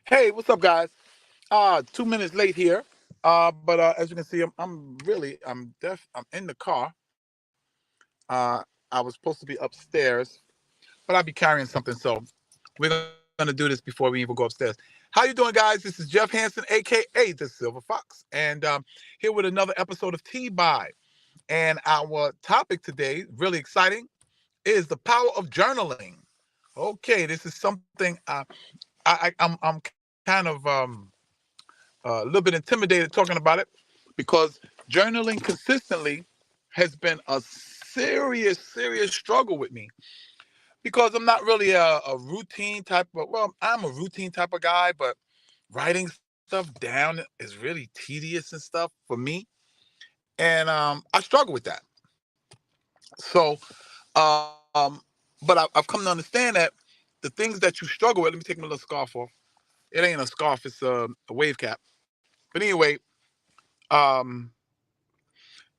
Hey, what's up, guys? 2 minutes late here. But as you can see, I'm in the car. Uh, I was supposed to be upstairs, but I'll be carrying something, so we're gonna do this before we even go upstairs. How you doing, guys? This is Jeff Hansen, aka the Silver Fox, and here with another episode of T By. And our topic today, really exciting, is the power of journaling. Okay, this is something I'm kind of a little bit intimidated talking about it because journaling consistently has been a serious struggle with me because I'm not really a routine type of, well, I'm a routine type of guy, but writing stuff down is really tedious and stuff for me. And I struggle with that. So, um, but I've come to understand that the things that you struggle with, let me take my little scarf off. It ain't a scarf, it's a wave cap. But anyway, um,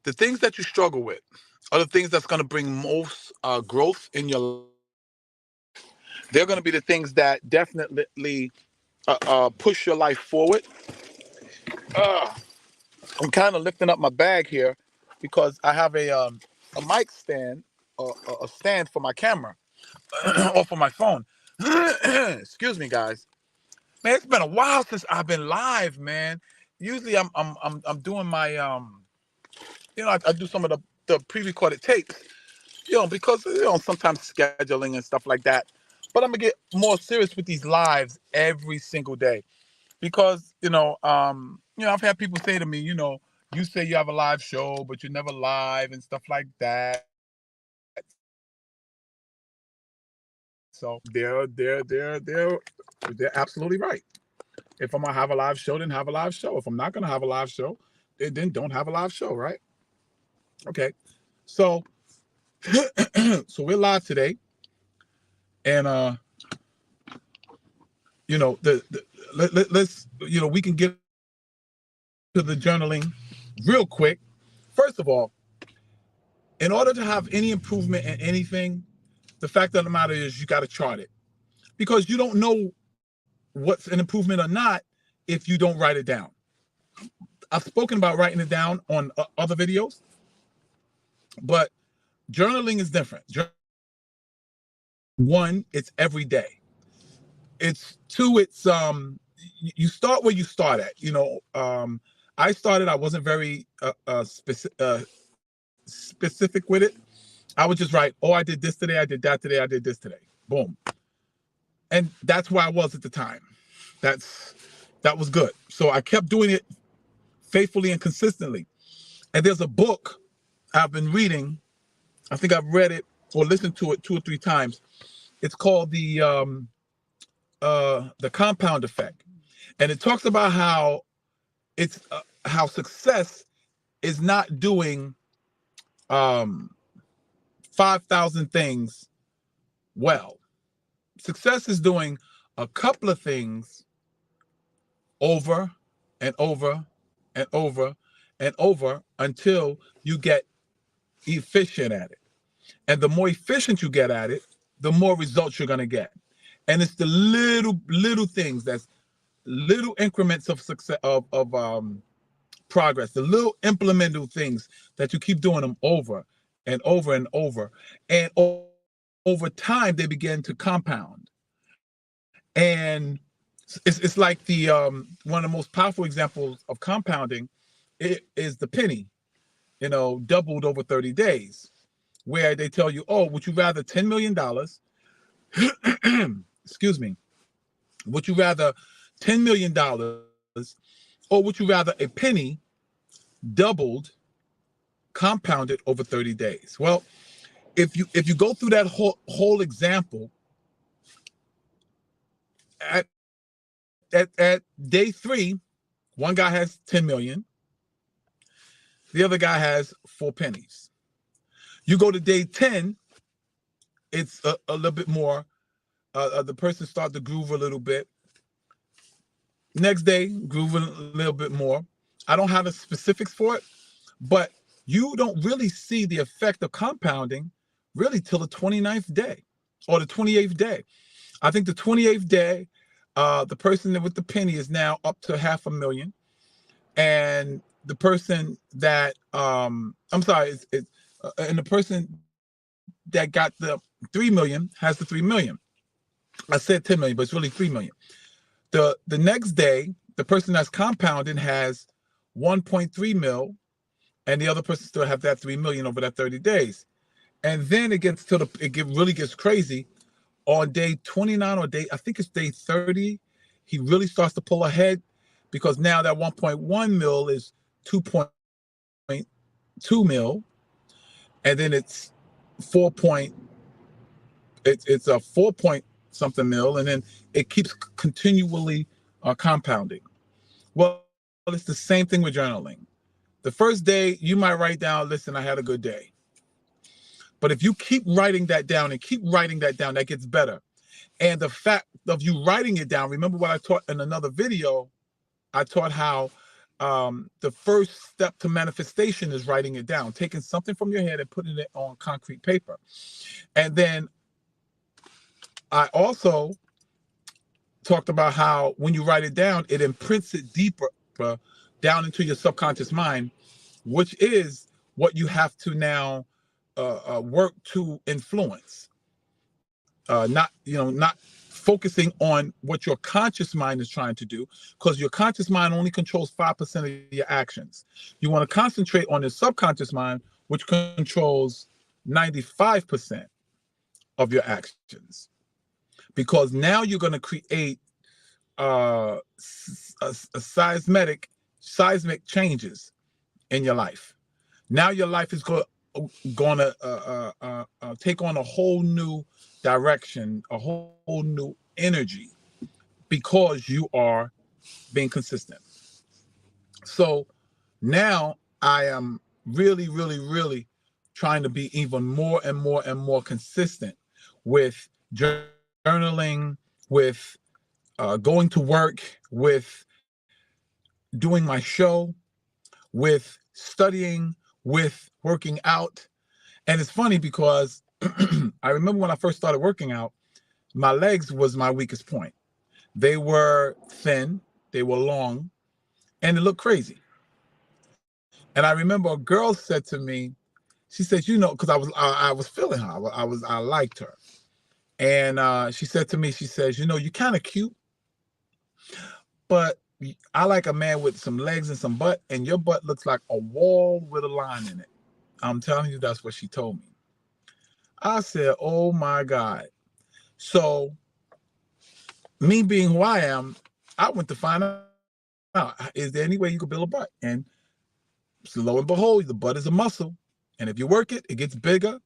the things that you struggle with are the things that's going to bring most growth in your life. They're going to be the things that definitely push your life forward. Uh, I'm kind of lifting up my bag here because I have a mic stand, a stand for my camera or for my phone. Excuse me, guys. Man, it's been a while since I've been live, man. Usually I'm doing my I do some of the pre-recorded tapes, because sometimes scheduling and stuff like that. But I'm gonna get more serious with these lives every single day because I've had people say to me, you say you have a live show, but you're never live and stuff like that. So they're absolutely right. If I'm gonna have a live show, then have a live show. If I'm not gonna have a live show, then don't have a live show, right? Okay. So so we're live today, and let's we can get to the journaling real quick. First of all, in order to have any improvement in anything, the fact of the matter is you got to chart it because you don't know what's an improvement or not if you don't write it down. I've spoken about writing it down on other videos, but journaling is different. One, it's every day. It's two, it's you start where you start at. I wasn't very specific with it. I would just write, oh, I did this today, I did that today, I did this today. Boom. And that's where I was at the time. That was good. So I kept doing it faithfully and consistently. And there's a book I've been reading. I think I've read it or listened to it 2 or 3 times. It's called the Compound Effect, and it talks about how how success is not doing 5,000 things well. Success is doing a couple of things over and over and over and over until you get efficient at it. And the more efficient you get at it, the more results you're going to get. And it's the little things, that's little increments of success, of progress, the little implemental things that you keep doing them over and over and over. And over time, they begin to compound. And it's like the one of the most powerful examples of compounding is the penny, doubled over 30 days, where they tell you, oh, would you rather $10 million? Excuse me. Would you rather $10 million, or would you rather a penny doubled, compounded over 30 days? Well, if you go through that whole example, at day 3, one guy has 10 million, the other guy has 4 pennies. You go to day 10, it's a little bit more. The person starts to groove a little bit. Next day, grooving a little bit more. I don't have the specifics for it, but you don't really see the effect of compounding really till the 29th day or the 28th day. I think the 28th day, The person with the penny is now up to 500,000, and the person that I'm sorry, and the person that got the 3 million has the 3 million. I said 10 million, but it's really 3 million. The next day, the person that's compounding has 1.3 mil, and the other person still have that 3 million over that 30 days. And then it gets to really gets crazy on day 29 or I think it's day 30. He really starts to pull ahead, because now that 1.1 mil is 2.2 mil, and then it's 4 point, it's a 4 point something mil, and then it keeps continually compounding. Well, it's the same thing with journaling. The first day you might write down, listen, I had a good day. But if you keep writing that down and keep writing that down, that gets better. And the fact of you writing it down, remember what I taught in another video? I taught how the first step to manifestation is writing it down, taking something from your head and putting it on concrete paper. And then I also talked about how when you write it down, it imprints it deeper down into your subconscious mind, which is what you have to now work to influence. Not focusing on what your conscious mind is trying to do, because your conscious mind only controls 5% of your actions. You want to concentrate on the subconscious mind, which controls 95% of your actions, because now you're going to create a seismic changes in your life. Now your life is going to take on a whole new direction, a whole new energy, because you are being consistent. So now I am really, really, really trying to be even more and more and more consistent with journaling, with going to work, with doing my show, with studying, with working out. And it's funny because I remember when I first started working out, my legs was my weakest point. They were thin, they were long, and it looked crazy. And I remember a girl said to me, she said, because I was feeling her, I liked her, and she said to me, she says, you're kind of cute, but I like a man with some legs and some butt, and your butt looks like a wall with a line in it. I'm telling you, that's what she told me. I said, oh my God. So me being who I am, I went to find out, is there any way you could build a butt? And lo and behold, the butt is a muscle. And if you work it, it gets bigger,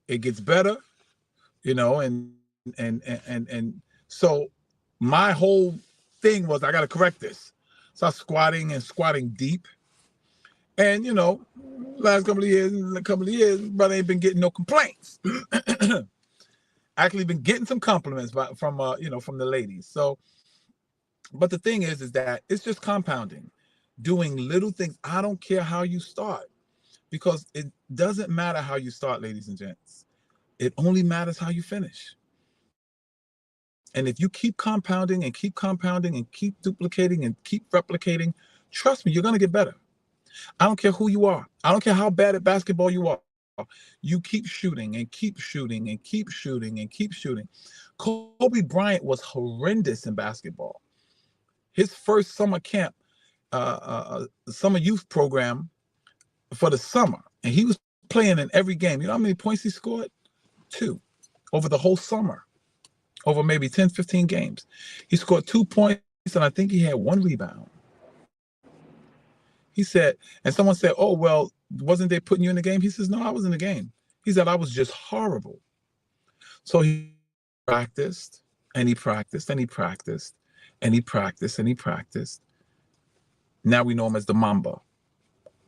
it gets better, and so my whole thing was, I got to correct this. So I was squatting deep. And, last couple of years, brother ain't been getting no complaints. Actually been getting some compliments from the ladies. So, but the thing is that it's just compounding, doing little things. I don't care how you start, because it doesn't matter how you start, ladies and gents. It only matters how you finish. And if you keep compounding and keep compounding and keep duplicating and keep replicating, trust me, you're going to get better. I don't care who you are. I don't care how bad at basketball you are. You keep shooting and keep shooting and keep shooting and keep shooting. Kobe Bryant was horrendous in basketball. His first summer camp, summer youth program for the summer, and he was playing in every game. You know how many points he scored? 2 over the whole summer, over maybe 10, 15 games. He scored 2 points, and I think he had 1 rebound. He said, and someone said, oh, well, wasn't they putting you in the game? He says, no, I was in the game. He said, I was just horrible. So he practiced, and he practiced, and he practiced, and he practiced, and he practiced. Now we know him as the Mamba,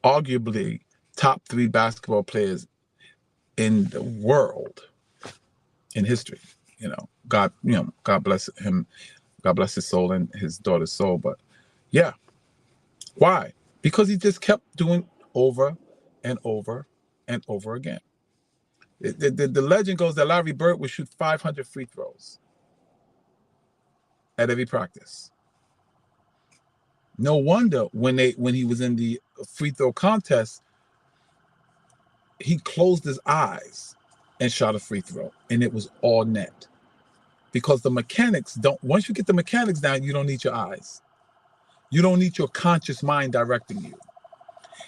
arguably top 3 basketball players in the world, in history. God bless him. God bless his soul and his daughter's soul. But yeah, why? Because he just kept doing over and over and over again. The legend goes that Larry Bird would shoot 500 free throws. at every practice. No wonder when he was in the free throw contest, he closed his eyes and shot a free throw, and it was all net. Because the mechanics don't, once you get the mechanics down, you don't need your eyes. You don't need your conscious mind directing you.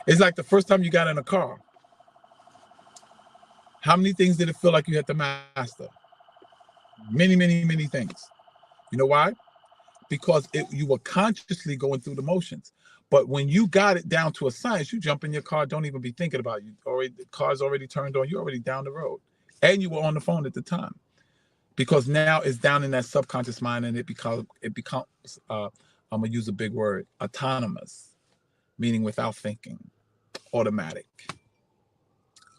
It's like the first time you got in a car. How many things did it feel like you had to master? Many, many, many things. You know why? Because you were consciously going through the motions. But when you got it down to a science, you jump in your car, don't even be thinking about it. The car's already turned on, you're already down the road. And you were on the phone at the time. Because now it's down in that subconscious mind, and it becomes I'm gonna use a big word, autonomous, meaning without thinking, automatic.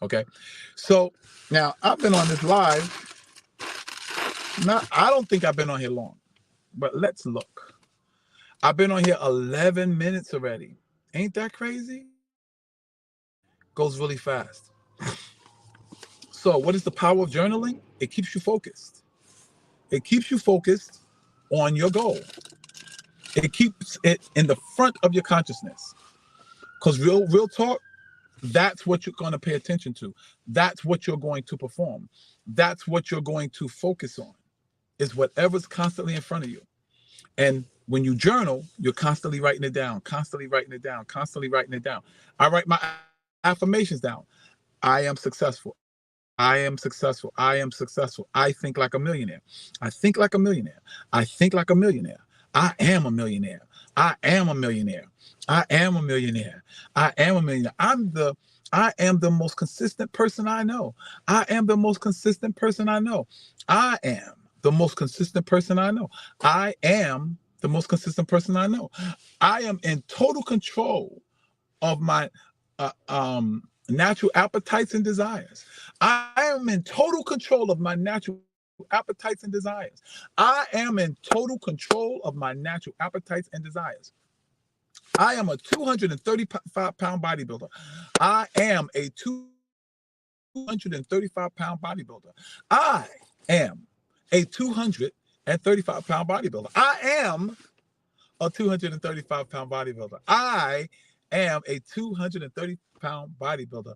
Okay, so now I've been on this live. Now I don't think I've been on here long, but let's look. I've been on here 11 minutes already. Ain't that crazy? Goes really fast. So what is the power of journaling? It keeps you focused. It keeps you focused on your goal. It keeps it in the front of your consciousness. Because real talk, that's what you're going to pay attention to. That's what you're going to perform. That's what you're going to focus on, is whatever's constantly in front of you. And when you journal, you're constantly writing it down, constantly writing it down, constantly writing it down. I write my affirmations down. I am successful. I am successful. I am successful. I think like a millionaire. I think like a millionaire. I think like a millionaire. I am a millionaire. I am a millionaire. I am a millionaire. I am a millionaire. I am the most consistent person I know. I am the most consistent person I know. I am the most consistent person I know. I am the most consistent person I know. I am in total control of my natural appetites and desires. I am in total control of my natural appetites and desires. I am in total control of my natural appetites and desires. I am a 235-pound bodybuilder. I am a 235-pound bodybuilder. I am a 235-pound bodybuilder. I am a 235-pound bodybuilder. I am a 230-pound bodybuilder.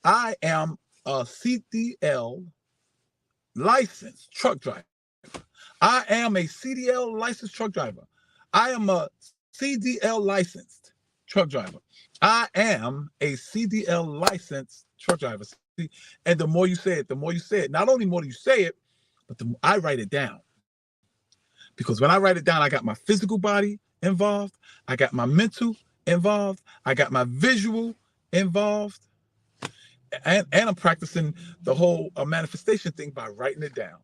I am a CDL licensed truck driver. I am a CDL licensed truck driver. I am a CDL licensed truck driver. I am a CDL licensed truck driver. And the more you say it, the more you say it. Not only more do you say it, but I write it down. Because when I write it down, I got my physical body involved. I got my mental involved. I got my visual involved. And I'm practicing the whole manifestation thing by writing it down.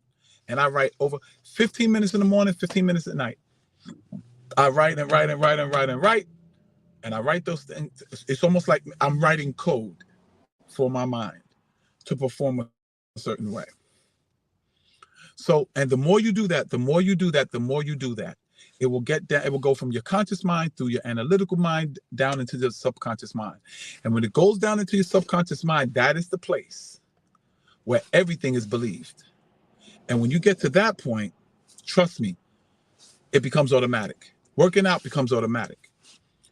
And I write over 15 minutes in the morning, 15 minutes at night. I write and write and write and write and write. And I write those things. It's almost like I'm writing code for my mind to perform a certain way. So, and the more you do that, the more you do that, the more you do that, it will get down. It will go from your conscious mind through your analytical mind down into the subconscious mind. And when it goes down into your subconscious mind, that is the place where everything is believed. And when you get to that point, trust me, it becomes automatic. Working out becomes automatic.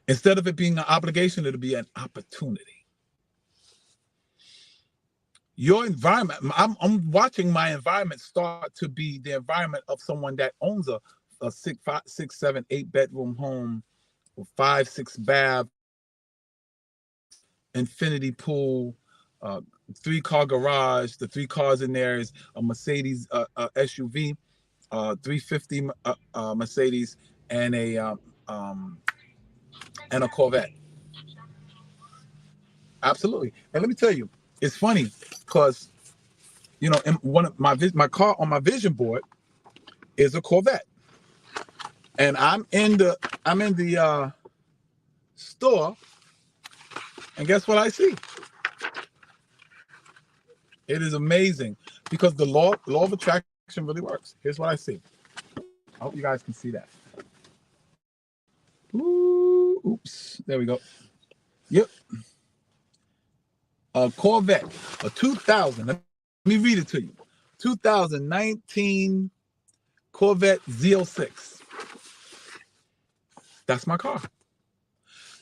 Instead of it being an obligation, it'll be an opportunity. Your environment, I'm watching my environment start to be the environment of someone that owns a 6, 7, 8 bedroom home with 5, 6 baths, infinity pool, 3-car garage. The 3 cars in there is a Mercedes SUV, 350 Mercedes, and a Corvette. Absolutely. And let me tell you, it's funny because, you know, in one of my car on my vision board is a Corvette, and I'm in the store, and guess what I see? It is amazing because the law of attraction really works. Here's what I see. I hope you guys can see that. Ooh, oops, there we go. Yep. A Corvette, a 2000. Let me read it to you. 2019 Corvette Z06. That's my car.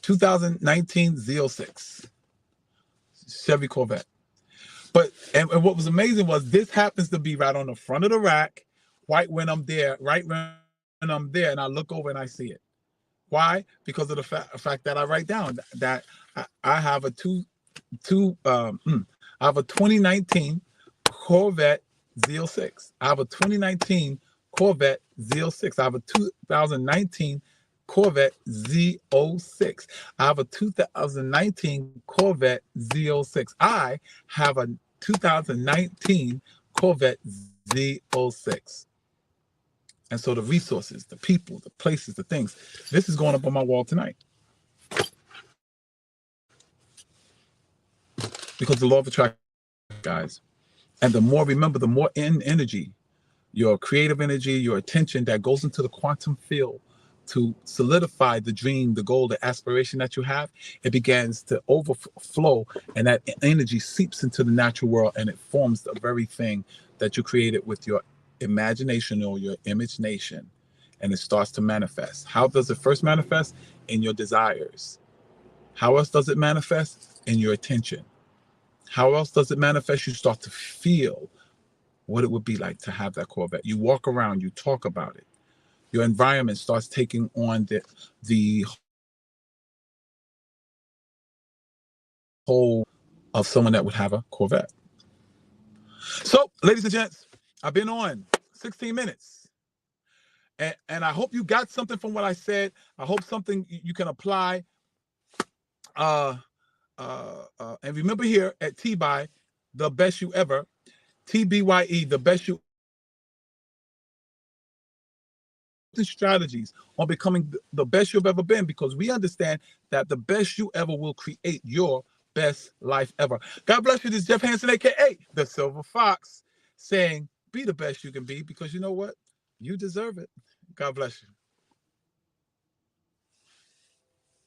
2019 Z06 Chevy Corvette. But and what was amazing was this happens to be right on the front of the rack, right when I'm there, and I look over and I see it. Why? Because of the fact that I write down that I have a I have a 2019 Corvette Z06. I have a 2019 Corvette Z06. I have a 2019 Corvette Z06. I have a 2019 Corvette Z06. I have a 2019 Corvette Z06. And so the resources, the people, the places, the things, this is going up on my wall tonight. Because the law of attraction, guys. And the more, remember, the more energy, your creative energy, your attention that goes into the quantum field to solidify the dream, the goal, the aspiration that you have, it begins to overflow, and that energy seeps into the natural world, and it forms the very thing that you created with your imagination or your imagination, and it starts to manifest. How does it first manifest? In your desires. How else does it manifest? In your attention. How else does it manifest? You start to feel what it would be like to have that Corvette. You walk around, you talk about it. Your environment starts taking on the whole of someone that would have a Corvette. So, ladies and gents, I've been on 16 minutes. And I hope you got something from what I said. I hope something you can apply. And remember here at T-Buy, the best you ever, TBYE, the best you strategies on becoming the best you've ever been, because we understand that the best you ever will create your best life ever. God bless you. This is Jeff Hansen, aka the Silver Fox, saying be the best you can be, because you know what? You deserve it. God bless you.